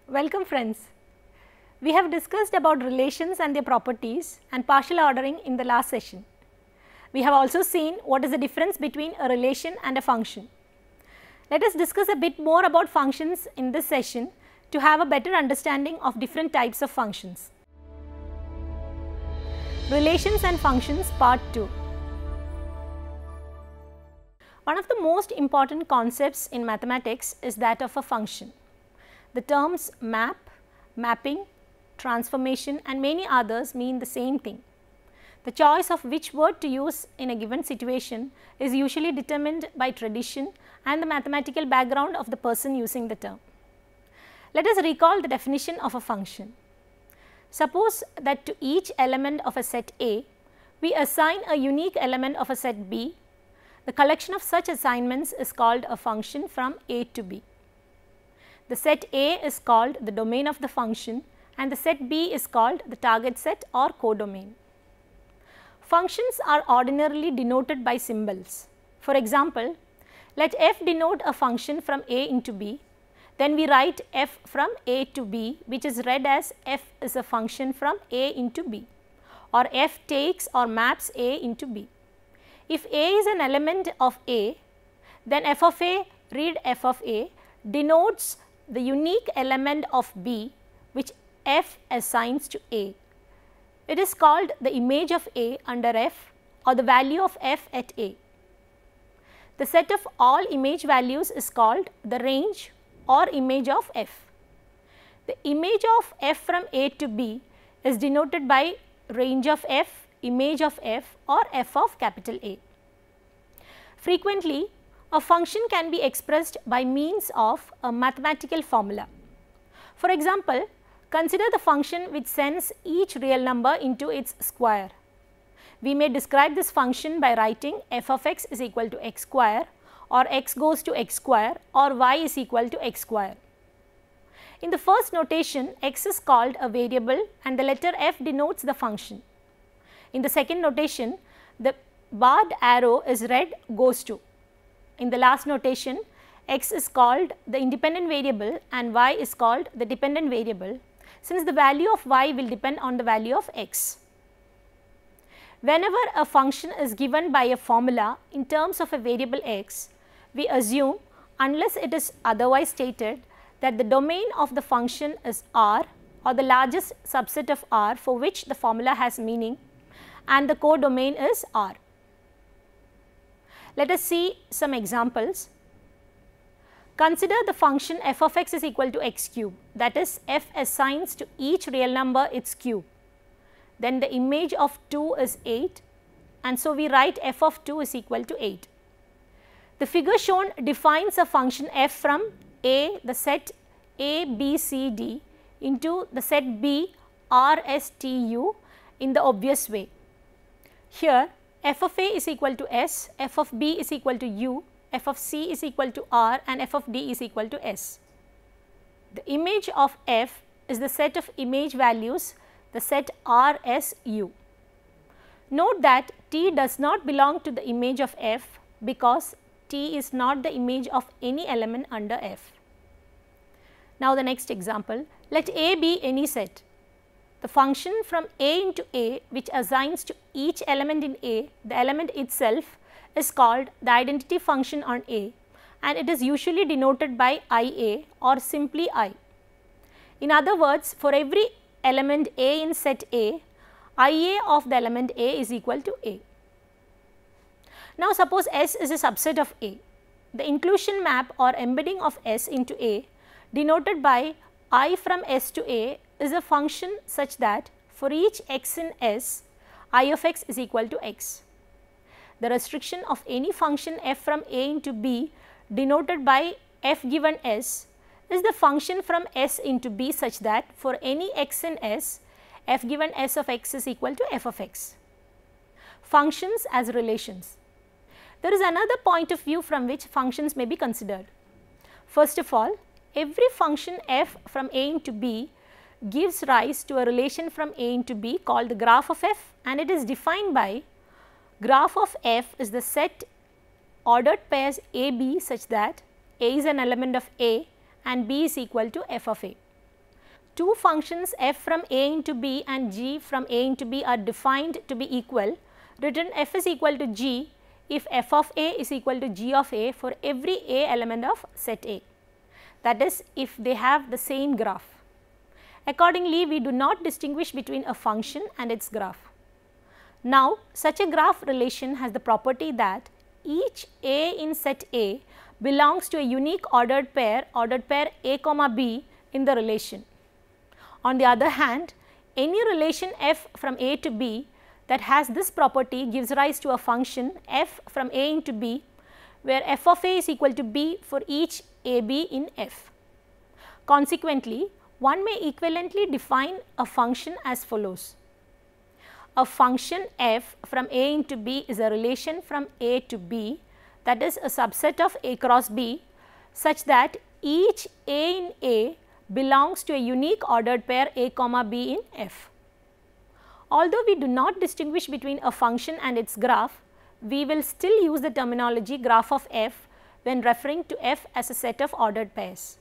Welcome friends. We have discussed about relations and their properties and partial ordering in the last session. We have also seen what is the difference between a relation and a function. Let us discuss a bit more about functions in this session to have a better understanding of different types of functions. Relations and functions part 2. One of the most important concepts in mathematics is that of a function. The terms map, mapping, transformation and many others mean the same thing. The choice of which word to use in a given situation is usually determined by tradition and the mathematical background of the person using the term. Let us recall the definition of a function. Suppose that to each element of a set A, we assign a unique element of a set B. The collection of such assignments is called a function from A to B. The set A is called the domain of the function and the set B is called the target set or codomain. Functions are ordinarily denoted by symbols. For example, let f denote a function from A into B, then we write f from A to B, which is read as f is a function from A into B, or f takes or maps A into B. If A is an element of A, then f of A, read f of A, denotes the unique element of B which f assigns to A. It is called the image of A under f or the value of f at A. The set of all image values is called the range or image of f. The image of f from A to B is denoted by range of f, image of f or f of capital A. Frequently, a function can be expressed by means of a mathematical formula. For example, consider the function which sends each real number into its square. We may describe this function by writing f of x is equal to x square or x goes to x square or y is equal to x square. In the first notation, x is called a variable and the letter f denotes the function. In the second notation, the barred arrow is read goes to. In the last notation, x is called the independent variable and y is called the dependent variable, since the value of y will depend on the value of x. Whenever a function is given by a formula in terms of a variable x, we assume, unless it is otherwise stated, that the domain of the function is R or the largest subset of R for which the formula has meaning and the codomain is R. Let us see some examples. Consider the function f of x is equal to x cube, that is f assigns to each real number its cube. Then the image of 2 is 8 and so we write f of 2 is equal to 8. The figure shown defines a function f from A, the set A, B, C, D into the set B, R, S, T, U in the obvious way. Here f of A is equal to S, f of B is equal to U, f of C is equal to R and f of D is equal to S. The image of f is the set of image values, the set R, S, U. Note that T does not belong to the image of f because T is not the image of any element under f. Now the next example, let A be any set. The function from A into A which assigns to each element in A the element itself is called the identity function on A and it is usually denoted by IA or simply I. In other words, for every element A in set A, IA of the element A is equal to A. Now suppose S is a subset of A. The inclusion map or embedding of S into A denoted by I from S to A is a function such that for each x in S, I of x is equal to x. The restriction of any function f from A into B denoted by f given S is the function from S into B such that for any x in S, f given S of x is equal to f of x. Functions as relations. There is another point of view from which functions may be considered. First of all, every function f from A into B gives rise to a relation from A into B called the graph of f and it is defined by graph of f is the set ordered pairs A B such that A is an element of A and B is equal to f of A. two functions f from a into b and g from a into b are defined to be equal, written f is equal to g if f of a is equal to g of a for every a element of set A. That is, if they have the same graph. Accordingly, we do not distinguish between a function and its graph. Now, such a graph relation has the property that each a in set A belongs to a unique ordered pair a comma b in the relation. On the other hand, any relation f from a to b that has this property gives rise to a function f from a into b, where f of a is equal to b for each a b in f. Consequently, one may equivalently define a function as follows. A function f from a into b is a relation from a to b, that is a subset of a cross b, such that each a in a belongs to a unique ordered pair a comma b in f. Although we do not distinguish between a function and its graph, we will still use the terminology graph of f when referring to f as a set of ordered pairs.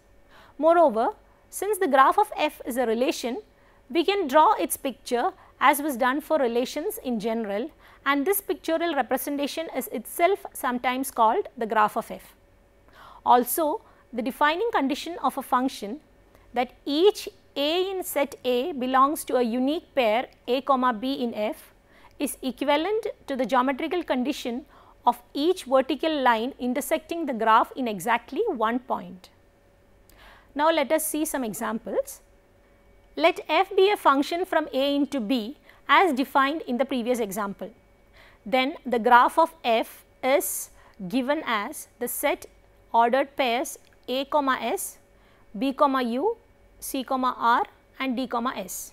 Moreover, since the graph of f is a relation, we can draw its picture as was done for relations in general, and this pictorial representation is itself sometimes called the graph of f. Also, the defining condition of a function that each a in set A belongs to a unique pair a comma b in f is equivalent to the geometrical condition of each vertical line intersecting the graph in exactly one point. Now, let us see some examples. Let f be a function from a into b as defined in the previous example. Then the graph of f is given as the set ordered pairs a comma s, b comma u, c comma r and d comma s.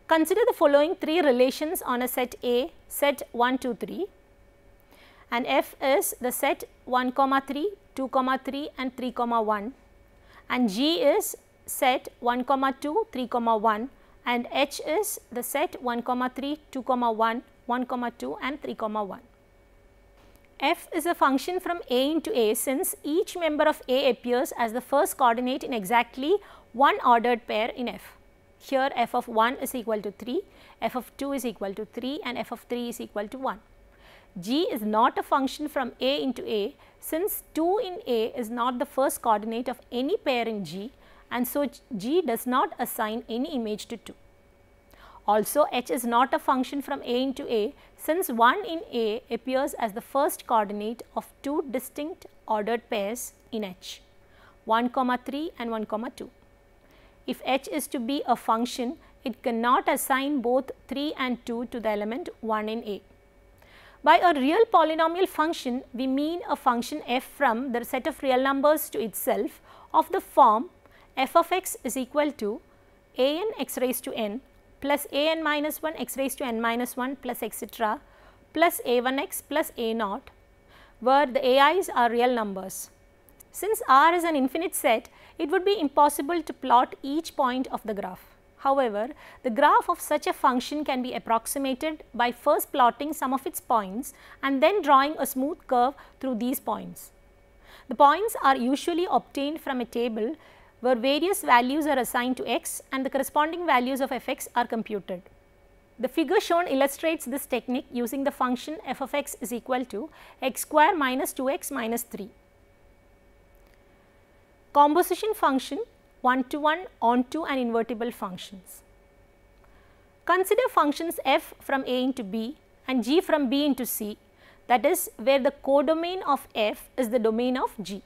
Consider the following three relations on a set A, set 1, 2, 3, and f is the set 1, 3, 2, 3 and 3, 1, and g is set 1, 2, 3, 1 and h is the set 1, 3, 2, 1, 1, 2 and 3, 1. F is a function from a into a since each member of a appears as the first coordinate in exactly one ordered pair in f. Here f of 1 is equal to 3, f of 2 is equal to 3 and f of 3 is equal to 1. G is not a function from a into a since 2 in a is not the first coordinate of any pair in G, and so G does not assign any image to 2. Also, h is not a function from a into a since 1 in a appears as the first coordinate of two distinct ordered pairs in h, 1, 3 and 1, 2. If h is to be a function, it cannot assign both 3 and 2 to the element 1 in a. By a real polynomial function, we mean a function f from the set of real numbers to itself of the form f of x is equal to a n x raised to n plus a n minus 1 x raised to n minus 1 plus etc. plus a 1 x plus a naught, where the ai's are real numbers. Since R is an infinite set, it would be impossible to plot each point of the graph. However, the graph of such a function can be approximated by first plotting some of its points and then drawing a smooth curve through these points. The points are usually obtained from a table where various values are assigned to x and the corresponding values of f x are computed. The figure shown illustrates this technique using the function f of x is equal to x square minus 2x minus 3. Composition function, one-to-one, onto and invertible functions. Consider functions f from a into b and g from b into c, that is where the codomain of f is the domain of g.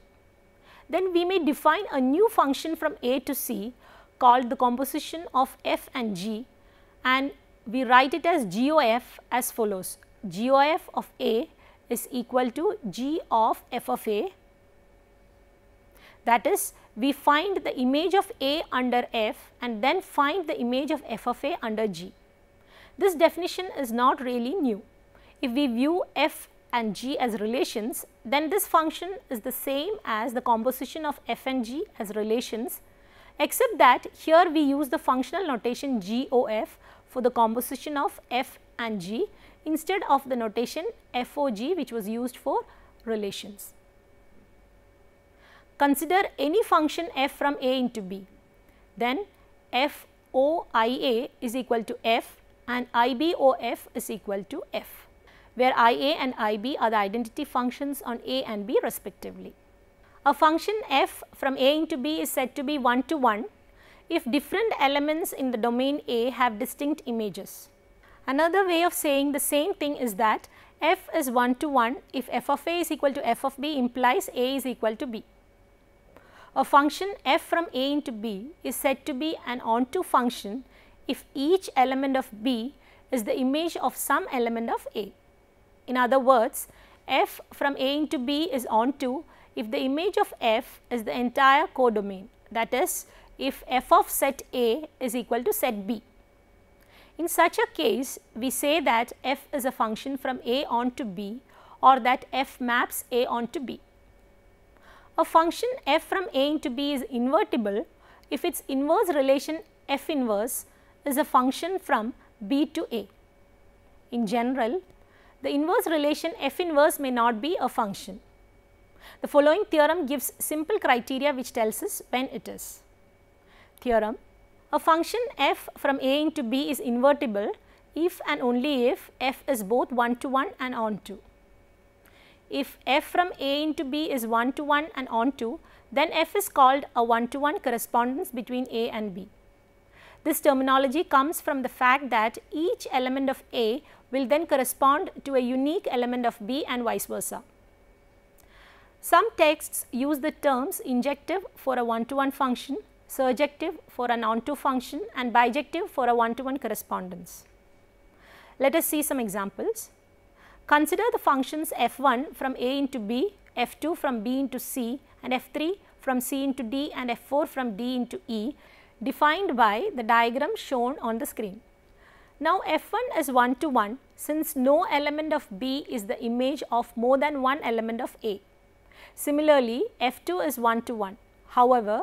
Then we may define a new function from a to c called the composition of f and g, and we write it as GOF as follows. GOF of a is equal to g of f of a. That is, we find the image of a under f and then find the image of f of a under g. This definition is not really new. If we view f and g as relations, then this function is the same as the composition of f and g as relations, except that here we use the functional notation GOF for the composition of f and g instead of the notation FOG which was used for relations. Consider any function f from a into b. Then FOIA is equal to F and IBOF is equal to F, where IA and IB are the identity functions on A and B respectively. A function f from A into B is said to be 1 to 1 if different elements in the domain A have distinct images. Another way of saying the same thing is that f is 1 to 1 if f of A is equal to f of B implies A is equal to B. A function f from A into B is said to be an onto function if each element of B is the image of some element of A. In other words, f from A into B is onto if the image of f is the entire codomain, that is, if f of set A is equal to set B. In such a case, we say that f is a function from A onto B or that f maps A onto B. A function f from A into B is invertible if its inverse relation f inverse is a function from B to A. In general, the inverse relation f inverse may not be a function. The following theorem gives simple criteria which tells us when it is. Theorem: a function f from A into B is invertible if and only if f is both 1 to 1 and onto. If f from A into B is 1 to 1 and onto, then f is called a 1 to 1 correspondence between A and B. This terminology comes from the fact that each element of A will then correspond to a unique element of B and vice versa. Some texts use the terms injective for a 1 to 1 function, surjective for an onto function and bijective for a 1 to 1 correspondence. Let us see some examples. Consider the functions f1 from A into B, f2 from B into C and f3 from C into D and f4 from D into E defined by the diagram shown on the screen. Now, f1 is 1 to 1 since no element of B is the image of more than one element of A. Similarly, f2 is 1 to 1. However,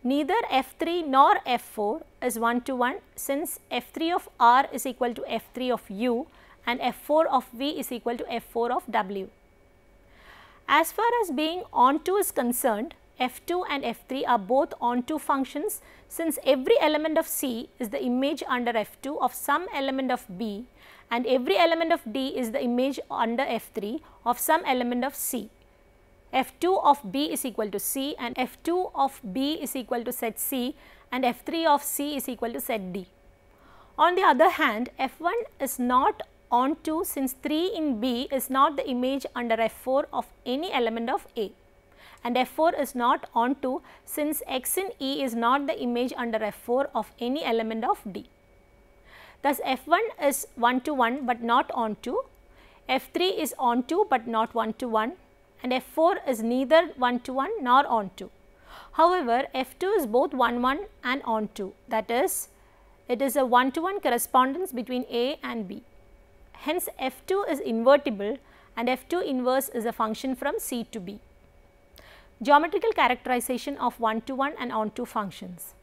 neither f3 nor f4 is 1 to 1 since f3 of R is equal to f3 of U and f4 of V is equal to f4 of W. As far as being onto is concerned, f2 and f3 are both onto functions since every element of C is the image under f2 of some element of B and every element of D is the image under f3 of some element of C. f2 of B is equal to C and f2 of B is equal to set C and f3 of C is equal to set D. On the other hand, f1 is not onto since 3 in B is not the image under f4 of any element of A and f4 is not onto since x in E is not the image under f4 of any element of D. Thus, f1 is 1 to 1 but not onto, f3 is onto but not 1 to 1 and f4 is neither 1 to 1 nor onto. However, f2 is both 1 1 and onto, that is, it is a 1 to 1 correspondence between A and B. Hence, f2 is invertible and f2 inverse is a function from C to B. Geometrical characterization of 1 to 1 and onto functions.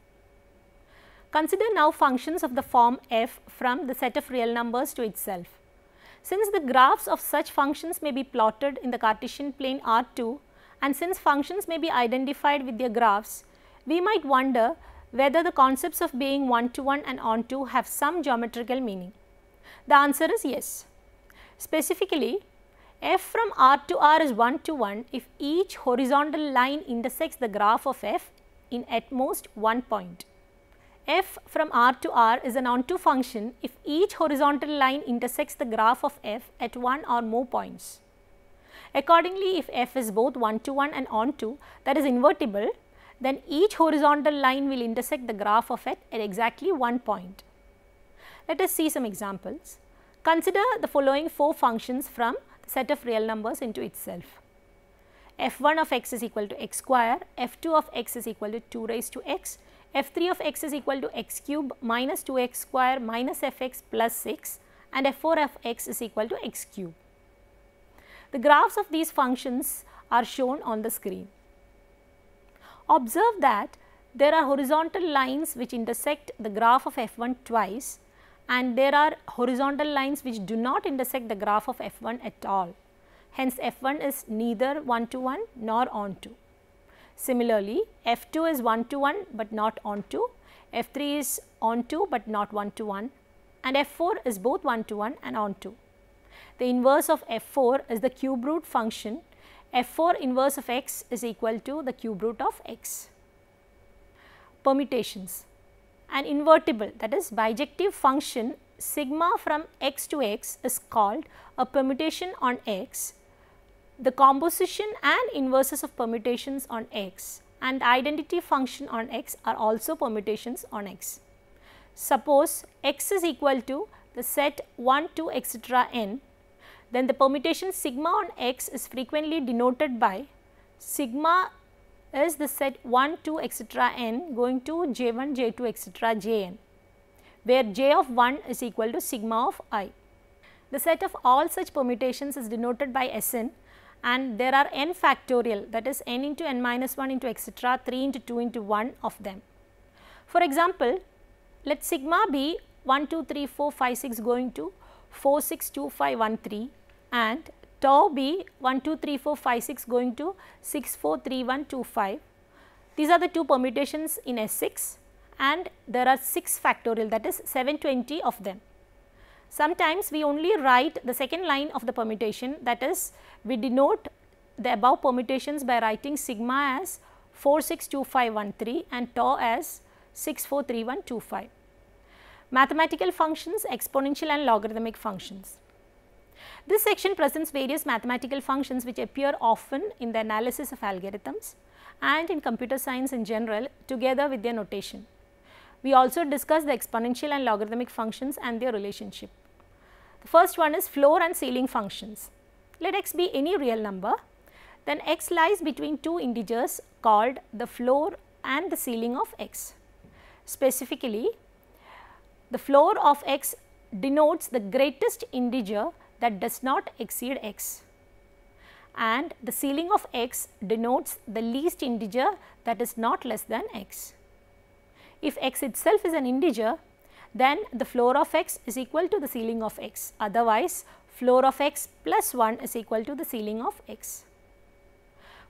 Consider now functions of the form f from the set of real numbers to itself. Since the graphs of such functions may be plotted in the Cartesian plane R2 and since functions may be identified with their graphs, we might wonder whether the concepts of being 1 to 1 and onto have some geometrical meaning. The answer is yes. Specifically, f from R to R is 1 to 1 if each horizontal line intersects the graph of f in at most one point. F from R to R is an onto function if each horizontal line intersects the graph of f at one or more points. Accordingly, if f is both 1 to 1 and onto, that is invertible, then each horizontal line will intersect the graph of f at exactly one point. Let us see some examples. Consider the following four functions from the set of real numbers into itself. f1 of x is equal to x square, f2 of x is equal to 2 raised to x, f3 of x is equal to x cube minus 2x square minus fx plus 6 and f4 of x is equal to x cube. The graphs of these functions are shown on the screen. Observe that there are horizontal lines which intersect the graph of f1 twice and there are horizontal lines which do not intersect the graph of f1 at all. Hence, f1 is neither 1 to 1 nor onto. Similarly, f2 is 1 to 1 but not onto, F3 is onto but not 1 to 1, and F4 is both 1 to 1 and onto. The inverse of F4 is the cube root function. F4 inverse of x is equal to the cube root of x. Permutations. An invertible, that is bijective function sigma from x to x is called a permutation on x. The composition and inverses of permutations on x and the identity function on x are also permutations on x. Suppose x is equal to the set 1, 2, etc. n, then the permutation sigma on x is frequently denoted by sigma is the set 1, 2, etc. n going to j1, j2, etc. jn, where j of 1 is equal to sigma of I. The set of all such permutations is denoted by Sn, and there are n factorial, that is n into n minus 1 into etc. 3 into 2 into 1 of them. For example, let sigma be 1, 2, 3, 4, 5, 6 going to 4, 6, 2, 5, 1, 3, and tau be 1, 2, 3, 4, 5, 6 going to 6, 4, 3, 1, 2, 5. These are the two permutations in S6, and there are 6 factorial, that is 720 of them. Sometimes we only write the second line of the permutation, that is we denote the above permutations by writing sigma as 4, 6, 2, 5, 1, 3 and tau as 6, 4, 3, 1, 2, 5. Mathematical functions, exponential and logarithmic functions. This section presents various mathematical functions which appear often in the analysis of algorithms and in computer science in general together with their notation. We also discuss the exponential and logarithmic functions and their relationship. The first one is floor and ceiling functions. Let x be any real number, then x lies between two integers called the floor and the ceiling of x. Specifically, the floor of x denotes the greatest integer that does not exceed x, and the ceiling of x denotes the least integer that is not less than x. If x itself is an integer, then the floor of x is equal to the ceiling of x, otherwise floor of x plus 1 is equal to the ceiling of x.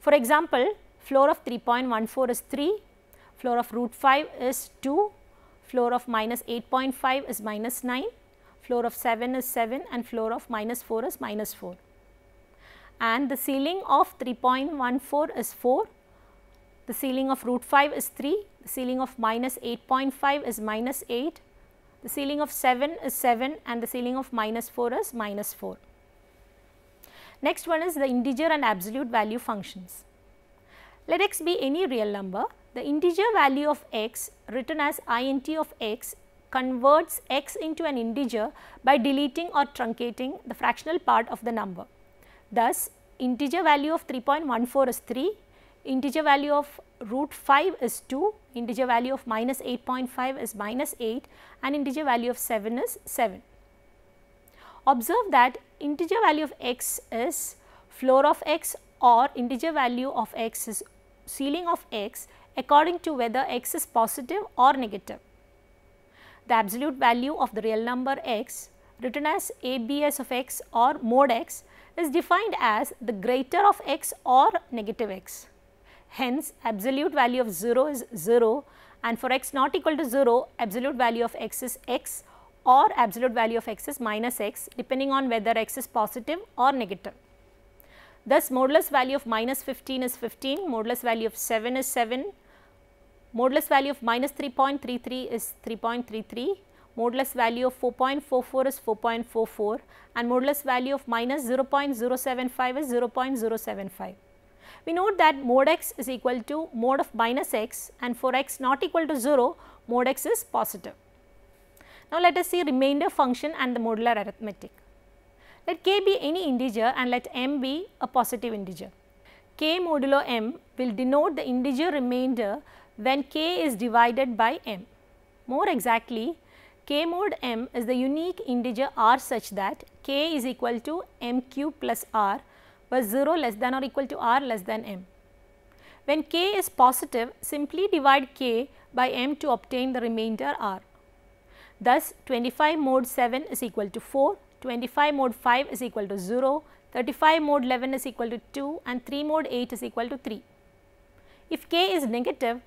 For example, floor of 3.14 is 3, floor of root 5 is 2, floor of minus 8.5 is minus 9, floor of 7 is 7 and floor of minus 4 is minus 4. And the ceiling of 3.14 is 4, the ceiling of root 5 is 3, the ceiling of minus 8.5 is minus 8, the ceiling of 7 is 7 and the ceiling of minus 4 is minus 4. Next one is the integer and absolute value functions. Let x be any real number. The integer value of x written as int of x converts x into an integer by deleting or truncating the fractional part of the number. Thus, integer value of 3.14 is 3, integer value of root 5 is 2, integer value of minus 8.5 is minus 8 and integer value of 7 is 7. Observe that integer value of x is floor of x or integer value of x is ceiling of x according to whether x is positive or negative. The absolute value of the real number x written as abs of x or mod x is defined as the greater of x or negative x. Hence, absolute value of 0 is 0 and for x not equal to 0, absolute value of x is x or absolute value of x is minus x depending on whether x is positive or negative. Thus, modulus value of minus 15 is 15, modulus value of 7 is 7, modulus value of minus 3.33 is 3.33, modulus value of 4.44 is 4.44 and modulus value of minus 0.075 is 0.075. We note that mod x is equal to mod of minus x and for x not equal to 0, mod x is positive. Now, let us see remainder function and the modular arithmetic. Let k be any integer and let m be a positive integer. K modulo m will denote the integer remainder when k is divided by m. More exactly, k mod m is the unique integer r such that k is equal to m cube plus r, where 0 less than or equal to r less than m. When k is positive, simply divide k by m to obtain the remainder r. Thus, 25 mod 7 is equal to 4, 25 mod 5 is equal to 0, 35 mod 11 is equal to 2 and 3 mod 8 is equal to 3. If k is negative,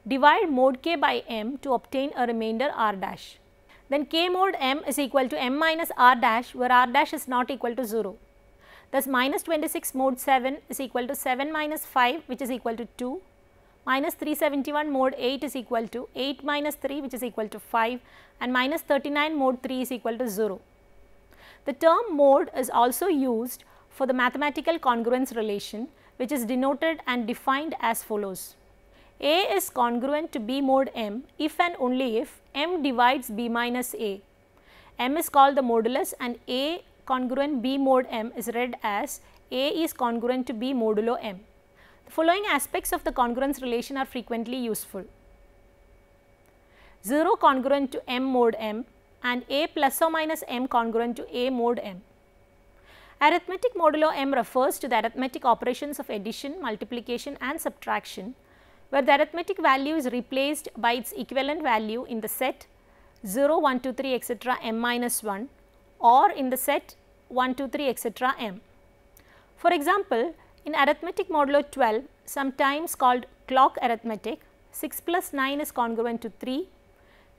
Divide mod k by m to obtain a remainder r dash. Then k mod m is equal to m minus r dash, where r dash is not equal to 0. Thus, minus 26 mod 7 is equal to 7 minus 5, which is equal to 2, minus 371 mod 8 is equal to 8 minus 3, which is equal to 5, and minus 39 mod 3 is equal to 0. The term mod is also used for the mathematical congruence relation, which is denoted and defined as follows. A is congruent to B mod m if and only if m divides B minus A. M is called the modulus, and A congruent B mod m is read as A is congruent to B modulo m. The following aspects of the congruence relation are frequently useful: 0 congruent to m mod m and A plus or minus m congruent to A mod m. Arithmetic modulo m refers to the arithmetic operations of addition, multiplication and subtraction, where the arithmetic value is replaced by its equivalent value in the set 0, 1, 2, 3 etc. m minus 1 or in the set 1, 2, 3 etc. m. For example, in arithmetic modulo 12, sometimes called clock arithmetic, 6 plus 9 is congruent to 3,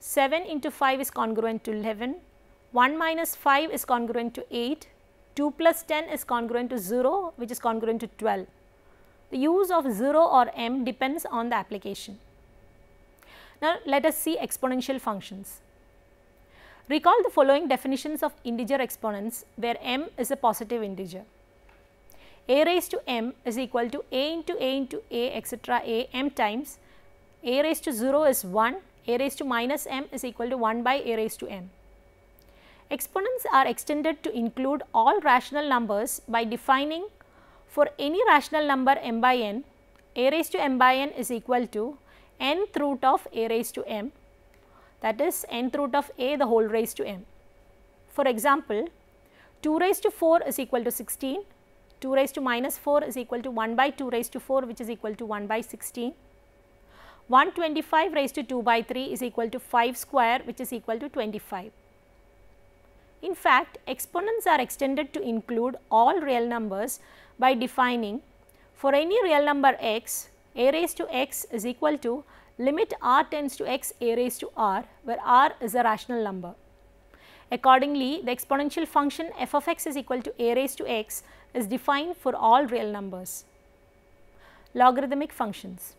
7 into 5 is congruent to 11, 1 minus 5 is congruent to 8, 2 plus 10 is congruent to 0, which is congruent to 12. The use of 0 or m depends on the application. Now, let us see exponential functions. Recall the following definitions of integer exponents where m is a positive integer. A raised to m is equal to a into a etc. a m times a raised to 0 is 1, a raised to minus m is equal to 1 by a raised to m. Exponents are extended to include all rational numbers by defining for any rational number m by n, a raised to m by n is equal to nth root of a raised to m, that is nth root of a the whole raised to m. For example, 2 raised to 4 is equal to 16, 2 raised to minus 4 is equal to 1 by 2 raised to 4, which is equal to 1 by 16. 125 raised to 2 by 3 is equal to 5 square, which is equal to 25. In fact, exponents are extended to include all real numbers by defining for any real number x, a raised to x is equal to limit r tends to x a raised to r, where r is a rational number. Accordingly, the exponential function f of x is equal to a raised to x is defined for all real numbers. Logarithmic functions.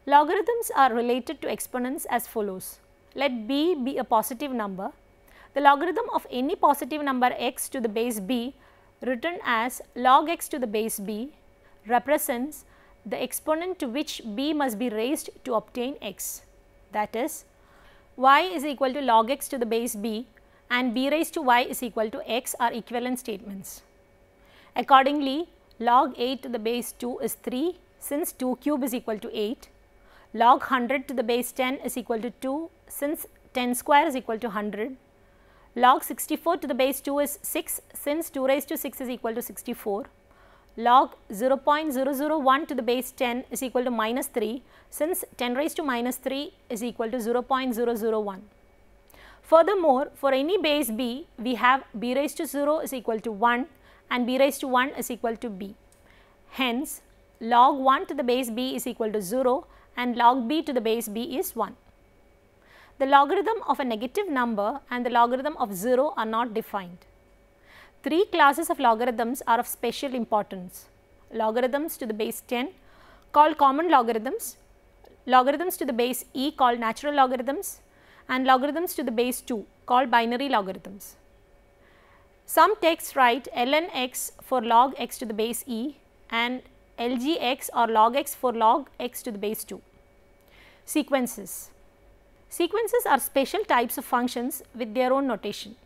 Logarithms are related to exponents as follows. Let b be a positive number. The logarithm of any positive number x to the base b written as log x to the base b represents the exponent to which b must be raised to obtain x. That is, y is equal to log x to the base b and b raised to y is equal to x are equivalent statements. Accordingly, log 8 to the base 2 is 3, since 2 cube is equal to 8. Log 100 to the base 10 is equal to 2, since 10 square is equal to 100. Log 64 to the base 2 is 6, since 2 raised to 6 is equal to 64. Log 0.001 to the base 10 is equal to minus 3, since 10 raised to minus 3 is equal to 0.001. Furthermore, for any base b, we have b raised to 0 is equal to 1 and b raised to 1 is equal to b. Hence, log 1 to the base b is equal to 0 and log b to the base b is 1. The logarithm of a negative number and the logarithm of 0 are not defined. Three classes of logarithms are of special importance: logarithms to the base 10 called common logarithms, logarithms to the base e called natural logarithms, and logarithms to the base 2 called binary logarithms. Some texts write ln x for log x to the base e and lgx or log x for log x to the base 2. Sequences. Sequences are special types of functions with their own notation.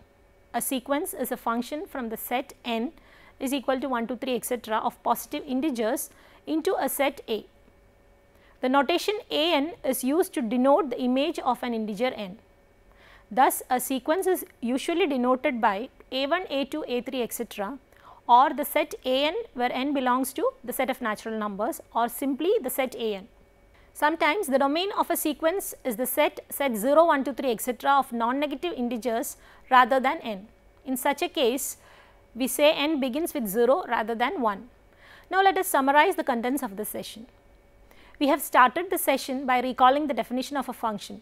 A sequence is a function from the set n is equal to 1, 2, 3 etc. of positive integers into a set A. The notation an is used to denote the image of an integer n. Thus, a sequence is usually denoted by a1, a2, a3 etc. or the set an where n belongs to the set of natural numbers or simply the set an. Sometimes the domain of a sequence is the set 0, 1, 2, 3 etc. of non-negative integers rather than n. In such a case, we say n begins with 0 rather than 1. Now, let us summarize the contents of this session. We have started the session by recalling the definition of a function.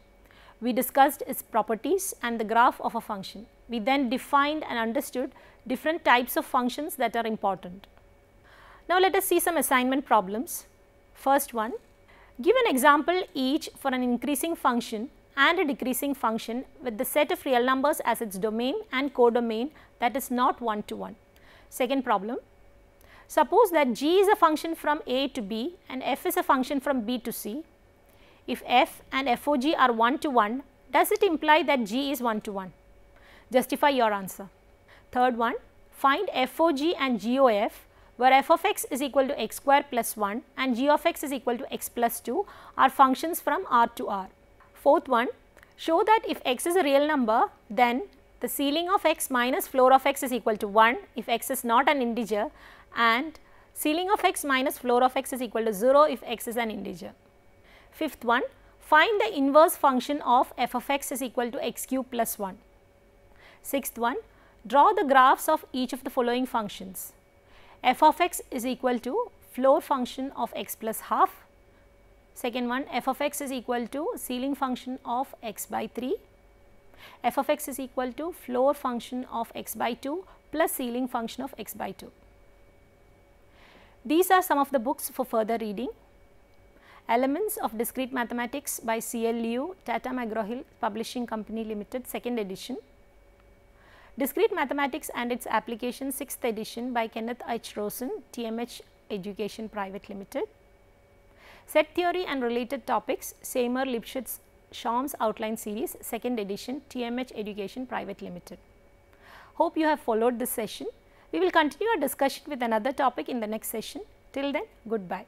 We discussed its properties and the graph of a function. We then defined and understood different types of functions that are important. Now, let us see some assignment problems. First one, give an example each for an increasing function and a decreasing function with the set of real numbers as its domain and codomain that is not 1 to 1. Second problem, suppose that g is a function from a to b and f is a function from b to c. If f and fog are 1 to 1, does it imply that g is 1 to 1? Justify your answer. Third one, find fog and gof where f of x is equal to x square plus 1 and g of x is equal to x plus 2 are functions from R to R. Fourth one, show that if x is a real number, then the ceiling of x minus floor of x is equal to 1 if x is not an integer, and ceiling of x minus floor of x is equal to 0 if x is an integer. Fifth one, find the inverse function of f of x is equal to x cube plus 1. Sixth one, draw the graphs of each of the following functions. F of x is equal to floor function of x plus half. Second one, f of x is equal to ceiling function of x by 3. F of x is equal to floor function of x by 2 plus ceiling function of x by 2. These are some of the books for further reading. Elements of Discrete Mathematics by C.L. Liu, Tata McGraw-Hill Publishing Company Limited, 2nd edition. Discrete Mathematics and its Applications, 6th edition by Kenneth H. Rosen, TMH Education Private Limited. Set Theory and Related Topics, Seymour Lipschitz Shorm's Outline Series, 2nd edition, TMH Education Private Limited. Hope you have followed this session. We will continue our discussion with another topic in the next session. Till then, goodbye.